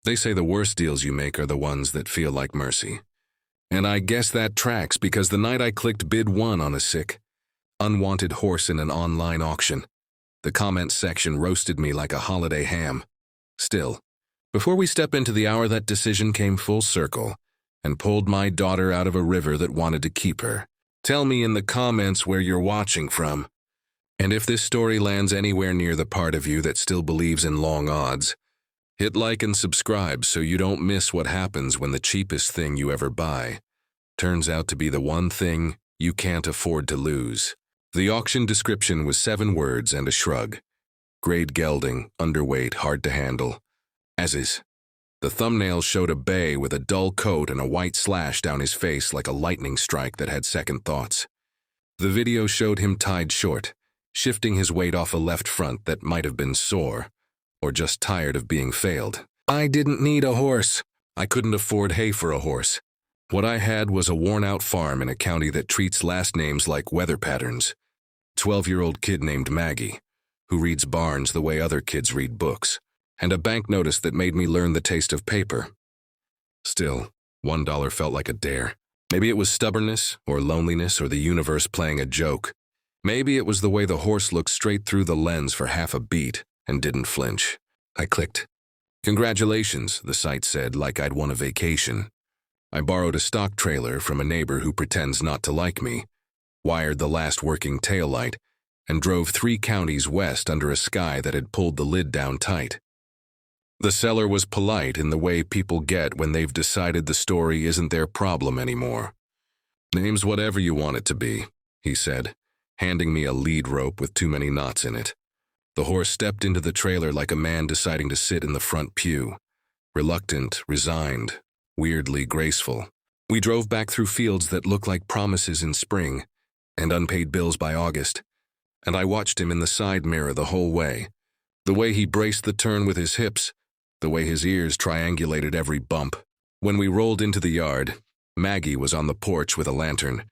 They say the worst deals you make are the ones that feel like mercy. And I guess that tracks because the night I clicked bid 1 on a sick, unwanted horse in an online auction, the comments section roasted me like a holiday ham. Still, before we step into the hour, that decision came full circle and pulled my daughter out of a river that wanted to keep her. Tell me in the comments where you're watching from. And if this story lands anywhere near the part of you that still believes in long odds, hit like and subscribe so you don't miss what happens when the cheapest thing you ever buy turns out to be the one thing you can't afford to lose. The auction description was 7 words and a shrug. Grade gelding, underweight, hard to handle. As is. The thumbnail showed a bay with a dull coat and a white slash down his face like a lightning strike that had second thoughts. The video showed him tied short, shifting his weight off a left front that might have been sore, or just tired of being failed. I didn't need a horse. I couldn't afford hay for a horse. What I had was a worn-out farm in a county that treats last names like weather patterns. 12-year-old kid named Maggie, who reads Barnes the way other kids read books, and a bank notice that made me learn the taste of paper. Still, $1 felt like a dare. Maybe it was stubbornness, or loneliness, or the universe playing a joke. Maybe it was the way the horse looked straight through the lens for half a beat and didn't flinch. I clicked. Congratulations, the site said, like I'd won a vacation. I borrowed a stock trailer from a neighbor who pretends not to like me, wired the last working taillight, and drove 3 counties west under a sky that had pulled the lid down tight. The seller was polite in the way people get when they've decided the story isn't their problem anymore. Name's whatever you want it to be, he said, handing me a lead rope with too many knots in it. The horse stepped into the trailer like a man deciding to sit in the front pew. Reluctant, resigned, weirdly graceful. We drove back through fields that looked like promises in spring and unpaid bills by August, and I watched him in the side mirror the whole way. The way he braced the turn with his hips, the way his ears triangulated every bump. When we rolled into the yard, Maggie was on the porch with a lantern,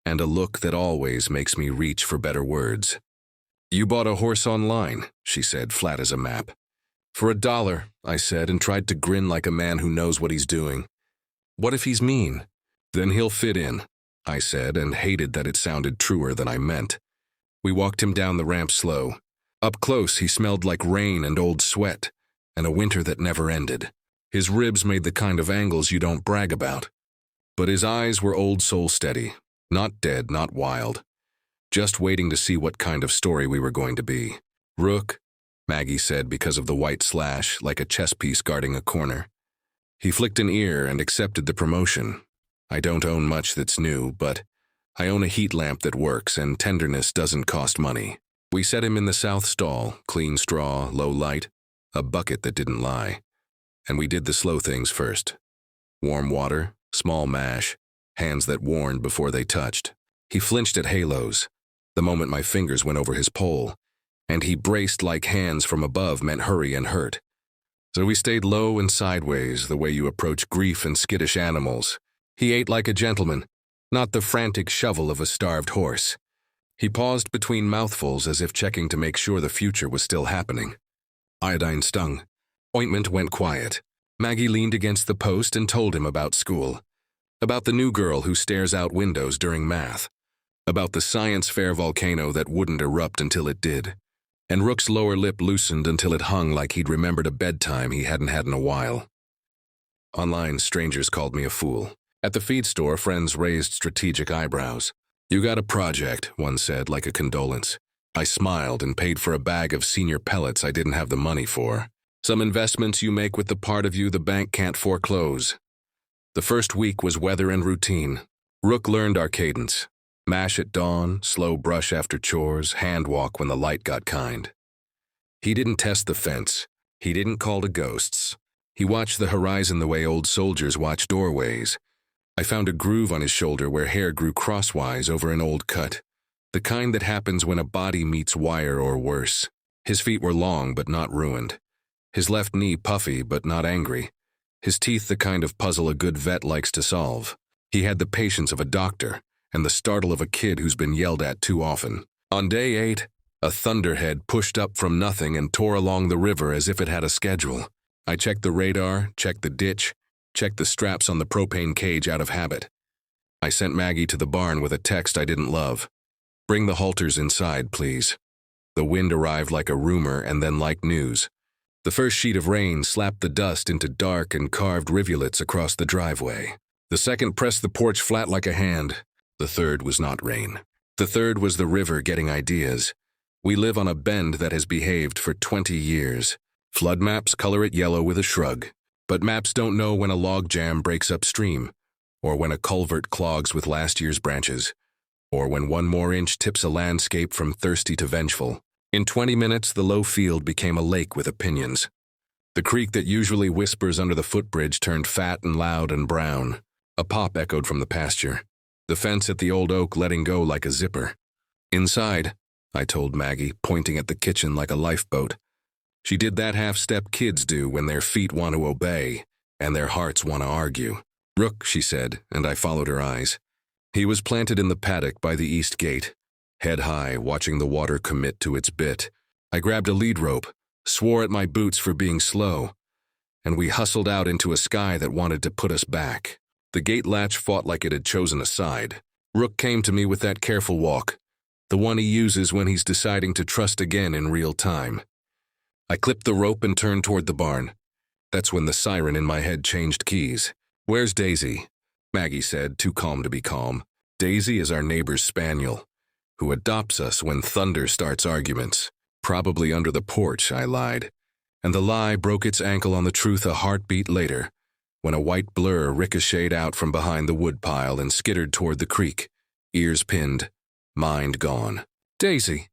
and a look that always makes me reach for better words. You bought a horse online, she said, flat as a map. For $1, I said, and tried to grin like a man who knows what he's doing. What if he's mean? Then he'll fit in, I said, and hated that it sounded truer than I meant. We walked him down the ramp slow. Up close, he smelled like rain and old sweat, and a winter that never ended. His ribs made the kind of angles you don't brag about. But his eyes were old soul steady, not dead, not wild. Just waiting to see what kind of story we were going to be. Rook, Maggie said because of the white slash, like a chess piece guarding a corner. He flicked an ear and accepted the promotion. I don't own much that's new, but I own a heat lamp that works, and tenderness doesn't cost money. We set him in the south stall, clean straw, low light, a bucket that didn't lie. And we did the slow things first. Warm water, small mash, hands that warned before they touched. He flinched at halos, the moment my fingers went over his pole, and he braced like hands from above meant hurry and hurt. So we stayed low and sideways, the way you approach grief and skittish animals. He ate like a gentleman, not the frantic shovel of a starved horse. He paused between mouthfuls as if checking to make sure the future was still happening. Iodine stung. Ointment went quiet. Maggie leaned against the post and told him about school. About the new girl who stares out windows during math. About the science fair volcano that wouldn't erupt until it did. And Rook's lower lip loosened until it hung like he'd remembered a bedtime he hadn't had in a while. Online, strangers called me a fool. At the feed store, friends raised strategic eyebrows. You got a project, one said, like a condolence. I smiled and paid for a bag of senior pellets I didn't have the money for. Some investments you make with the part of you the bank can't foreclose. The first week was weather and routine. Rook learned our cadence. Mash at dawn, slow brush after chores, hand walk when the light got kind. He didn't test the fence. He didn't call to ghosts. He watched the horizon the way old soldiers watch doorways. I found a groove on his shoulder where hair grew crosswise over an old cut. The kind that happens when a body meets wire or worse. His feet were long but not ruined. His left knee puffy but not angry. His teeth the kind of puzzle a good vet likes to solve. He had the patience of a doctor and the startle of a kid who's been yelled at too often. On day 8, a thunderhead pushed up from nothing and tore along the river as if it had a schedule. I checked the radar, checked the ditch, checked the straps on the propane cage out of habit. I sent Maggie to the barn with a text I didn't love. "Bring the halters inside, please." The wind arrived like a rumor and then like news. The first sheet of rain slapped the dust into dark and carved rivulets across the driveway. The second pressed the porch flat like a hand. The third was not rain. The third was the river getting ideas. We live on a bend that has behaved for 20 years. Flood maps color it yellow with a shrug. But maps don't know when a log jam breaks upstream, or when a culvert clogs with last year's branches, or when one more inch tips a landscape from thirsty to vengeful. In 20 minutes, the low field became a lake with opinions. The creek that usually whispers under the footbridge turned fat and loud and brown. A pop echoed from the pasture. The fence at the old oak letting go like a zipper. "Inside," I told Maggie, pointing at the kitchen like a lifeboat. She did that half-step kids do when their feet want to obey and their hearts want to argue. "Rook," she said, and I followed her eyes. He was planted in the paddock by the east gate, head high, watching the water commit to its bit. I grabbed a lead rope, swore at my boots for being slow, and we hustled out into a sky that wanted to put us back. The gate latch fought like it had chosen a side. Rook came to me with that careful walk, the one he uses when he's deciding to trust again in real time. I clipped the rope and turned toward the barn. That's when the siren in my head changed keys. "Where's Daisy?" Maggie said, too calm to be calm. "Daisy is our neighbor's spaniel, who adopts us when thunder starts arguments." "Probably under the porch," I lied. And the lie broke its ankle on the truth a heartbeat later, when a white blur ricocheted out from behind the woodpile and skittered toward the creek, ears pinned, mind gone. "Daisy!"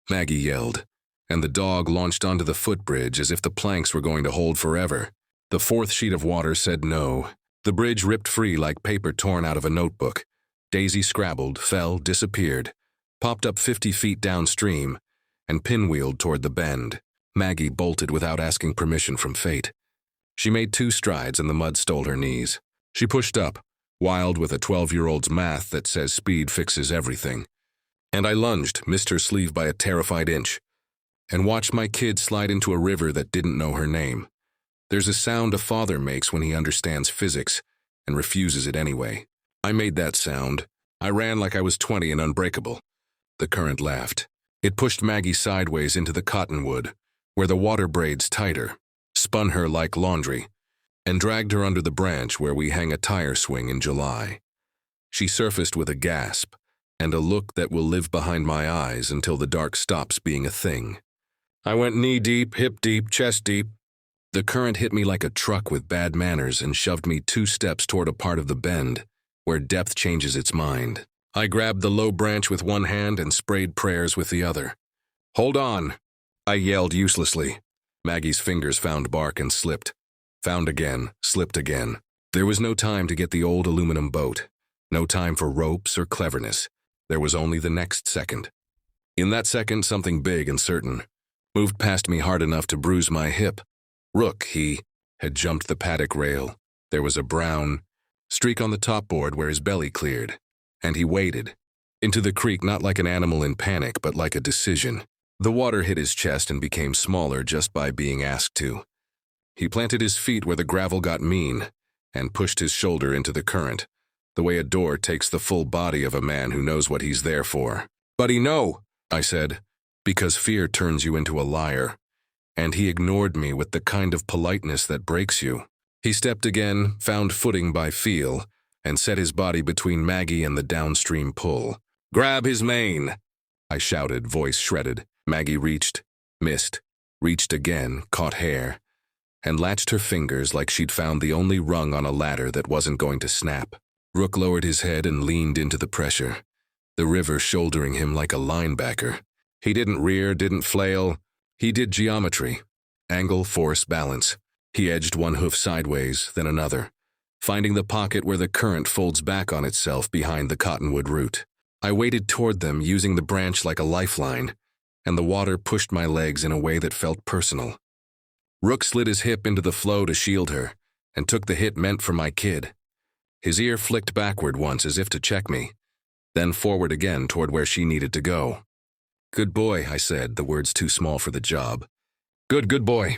Maggie yelled, and the dog launched onto the footbridge as if the planks were going to hold forever. The fourth sheet of water said no. The bridge ripped free like paper torn out of a notebook. Daisy scrabbled, fell, disappeared, popped up 50 feet downstream, and pinwheeled toward the bend. Maggie bolted without asking permission from fate. She made 2 strides and the mud stole her knees. She pushed up, wild with a 12-year-old's math that says speed fixes everything. And I lunged, missed her sleeve by a terrified inch, and watched my kid slide into a river that didn't know her name. There's a sound a father makes when he understands physics and refuses it anyway. I made that sound. I ran like I was 20 and unbreakable. The current laughed. It pushed Maggie sideways into the cottonwood, where the water braids tighter, spun her like laundry, and dragged her under the branch where we hang a tire swing in July. She surfaced with a gasp and a look that will live behind my eyes until the dark stops being a thing. I went knee-deep, hip-deep, chest-deep. The current hit me like a truck with bad manners and shoved me 2 steps toward a part of the bend where depth changes its mind. I grabbed the low branch with one hand and sprayed prayers with the other. "Hold on!" I yelled uselessly. Maggie's fingers found bark and slipped. Found again, slipped again. There was no time to get the old aluminum boat. No time for ropes or cleverness. There was only the next second. In that second, something big and certain moved past me hard enough to bruise my hip. Rook, he had jumped the paddock rail. There was a brown streak on the topboard where his belly cleared, and he waded into the creek not like an animal in panic, but like a decision. The water hit his chest and became smaller just by being asked to. He planted his feet where the gravel got mean and pushed his shoulder into the current, the way a door takes the full body of a man who knows what he's there for. "Buddy, no," I said, because fear turns you into a liar. And he ignored me with the kind of politeness that breaks you. He stepped again, found footing by feel, and set his body between Maggie and the downstream pull. "Grab his mane!" I shouted, voice shredded. Maggie reached, missed, reached again, caught hair, and latched her fingers like she'd found the only rung on a ladder that wasn't going to snap. Rook lowered his head and leaned into the pressure, the river shouldering him like a linebacker. He didn't rear, didn't flail. He did geometry, angle, force, balance. He edged one hoof sideways, then another, finding the pocket where the current folds back on itself behind the cottonwood root. I waded toward them, using the branch like a lifeline, and the water pushed my legs in a way that felt personal. Rook slid his hip into the flow to shield her, and took the hit meant for my kid. His ear flicked backward once as if to check me, then forward again toward where she needed to go. "Good boy," I said, the words too small for the job. Good boy."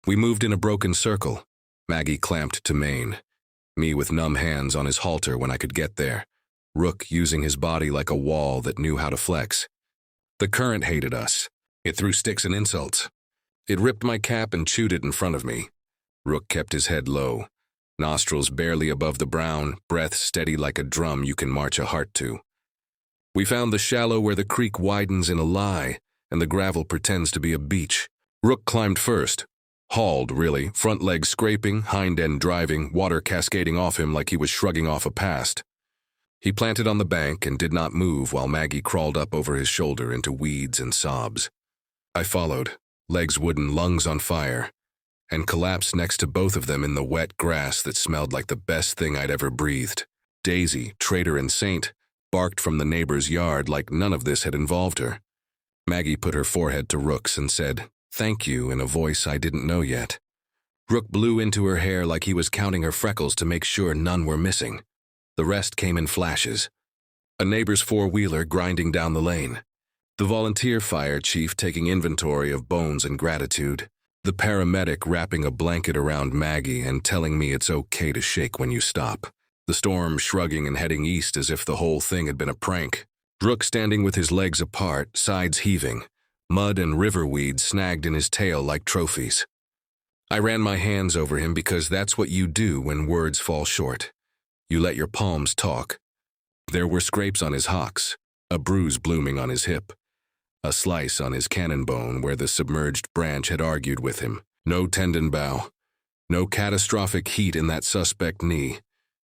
We moved in a broken circle, Maggie clamped to mane, me with numb hands on his halter when I could get there, Rook using his body like a wall that knew how to flex. The current hated us. It threw sticks and insults. It ripped my cap and chewed it in front of me. Rook kept his head low, nostrils barely above the brown, breath steady like a drum you can march a heart to. We found the shallow where the creek widens in a lie and the gravel pretends to be a beach. Rook climbed first. Hauled, really, front legs scraping, hind end driving, water cascading off him like he was shrugging off a past. He planted on the bank and did not move while Maggie crawled up over his shoulder into weeds and sobs. I followed, legs wooden, lungs on fire, and collapsed next to both of them in the wet grass that smelled like the best thing I'd ever breathed. Daisy, traitor and saint, barked from the neighbor's yard like none of this had involved her. Maggie put her forehead to Rook's and said, "Thank you," in a voice I didn't know yet. Rook blew into her hair like he was counting her freckles to make sure none were missing. The rest came in flashes. A neighbor's four-wheeler grinding down the lane. The volunteer fire chief taking inventory of bones and gratitude. The paramedic wrapping a blanket around Maggie and telling me it's okay to shake when you stop. The storm shrugging and heading east as if the whole thing had been a prank. Rook standing with his legs apart, sides heaving. Mud and river weeds snagged in his tail like trophies. I ran my hands over him because that's what you do when words fall short. You let your palms talk. There were scrapes on his hocks, a bruise blooming on his hip, a slice on his cannon bone where the submerged branch had argued with him. No tendon bow, no catastrophic heat in that suspect knee,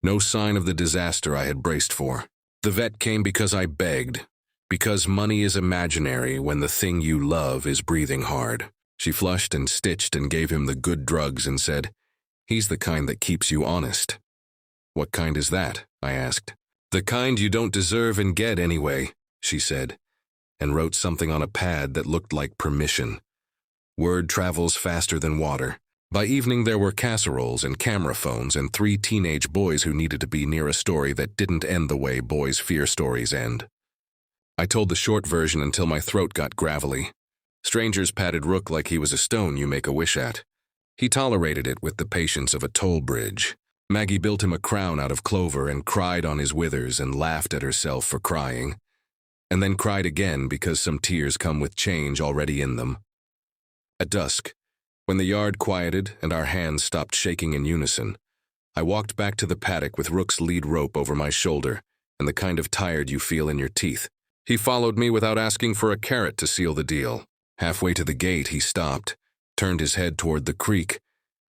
no sign of the disaster I had braced for. The vet came because I begged. Because money is imaginary when the thing you love is breathing hard. She flushed and stitched and gave him the good drugs and said, "He's the kind that keeps you honest." "What kind is that?" I asked. "The kind you don't deserve and get anyway," she said, and wrote something on a pad that looked like permission. Word travels faster than water. By evening there were casseroles and camera phones and 3 teenage boys who needed to be near a story that didn't end the way boys fear stories end. I told the short version until my throat got gravelly. Strangers patted Rook like he was a stone you make a wish at. He tolerated it with the patience of a toll bridge. Maggie built him a crown out of clover and cried on his withers and laughed at herself for crying, and then cried again because some tears come with change already in them. At dusk, when the yard quieted and our hands stopped shaking in unison, I walked back to the paddock with Rook's lead rope over my shoulder and the kind of tired you feel in your teeth. He followed me without asking for a carrot to seal the deal. Halfway to the gate, he stopped, turned his head toward the creek,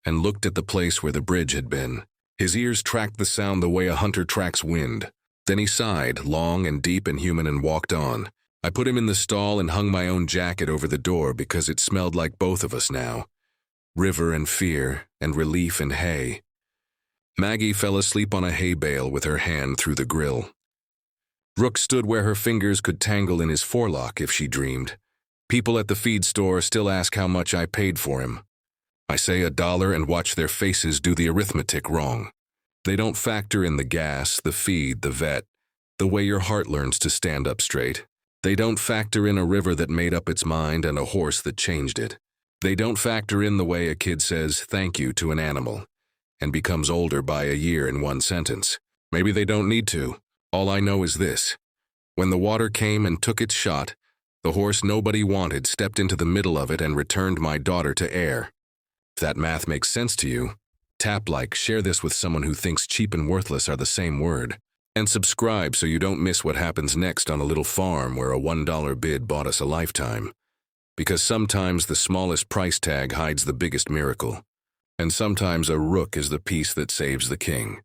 and looked at the place where the bridge had been. His ears tracked the sound the way a hunter tracks wind. Then he sighed, long and deep and human, and walked on. I put him in the stall and hung my own jacket over the door because it smelled like both of us now. River and fear, and relief and hay. Maggie fell asleep on a hay bale with her hand through the grill. Rook stood where her fingers could tangle in his forelock if she dreamed. People at the feed store still ask how much I paid for him. I say $1 and watch their faces do the arithmetic wrong. They don't factor in the gas, the feed, the vet, the way your heart learns to stand up straight. They don't factor in a river that made up its mind and a horse that changed it. They don't factor in the way a kid says thank you to an animal and becomes older by a year in one sentence. Maybe they don't need to. All I know is this. When the water came and took its shot, the horse nobody wanted stepped into the middle of it and returned my daughter to air. If that math makes sense to you, tap like, share this with someone who thinks cheap and worthless are the same word, and subscribe so you don't miss what happens next on a little farm where a $1 bid bought us a lifetime. Because sometimes the smallest price tag hides the biggest miracle, and sometimes a rook is the piece that saves the king.